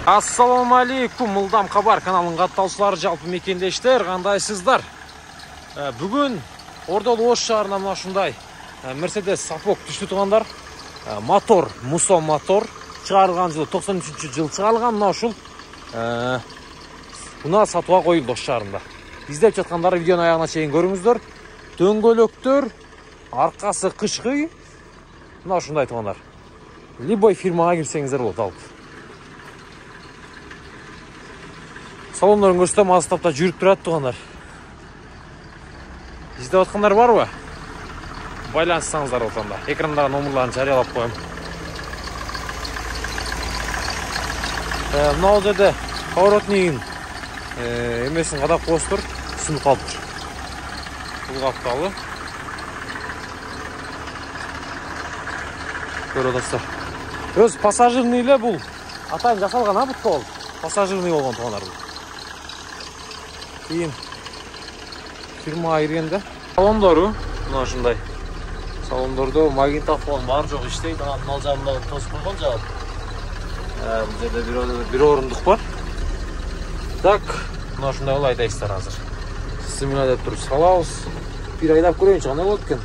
Ассаламу алейкум, Мылдам Кабар каналының каттаушылары, жалпы мекендештер, кандайсыздар? Бүгін Ордол Ош шаарына мына ушундай Mercedes сапок түштү тугандар. Мотор, Musso мотор, чыгарылган жылы 93-жыл чыгарылган. Мына ушул мына сатууга коюлду Ош шаарында. Издеп жаткандар видеону аягына чейин көрүңүздөр. Дөңгөлөктөр, аркасы кышкы. Мына ушундай тугандар. Любой фирмага кирсеңиздер болот алып. Салондарын көрсөтөм, астапта жүрүп турат тугандар. Издеп аткандар барбы? Байланышсаңыздар отанда. Экрандагы номерларын жарыялап коем. Мына жерде поворотнигин эмесин кадап коесуздур, сынып калыптыр. Бул капталы. Көрүп атасыздар. Өз пассажирный эле бул. Атайын жасалган бутка бол. Пассажирный болгон тугандар бул. Кийин фирмага киргенде салондору мына ушундай. Салондордо магнитофон бар жок иштейт. Анын ал жагында тосуп койгон жагат. Бул жерде бир орундук бар. Так, мына ушундай болуп айтайсыздар азыр. Симуля деп туруп салабыз. Бир айдап көрөйүнчү, кандай болот экен?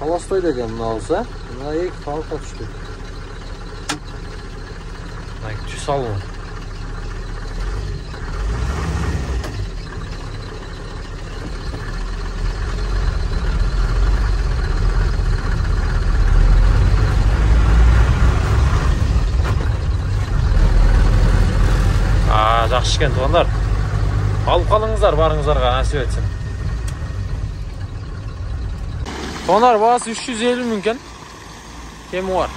Холостой деген мына болсо, мына эки фалка түштү. Мына түз салуу. Жакшы экен тугандар. Алып калыңыздар, барыңыздарга насип этсин. Тугандар, баасы 350 миң экен. Кеми бар.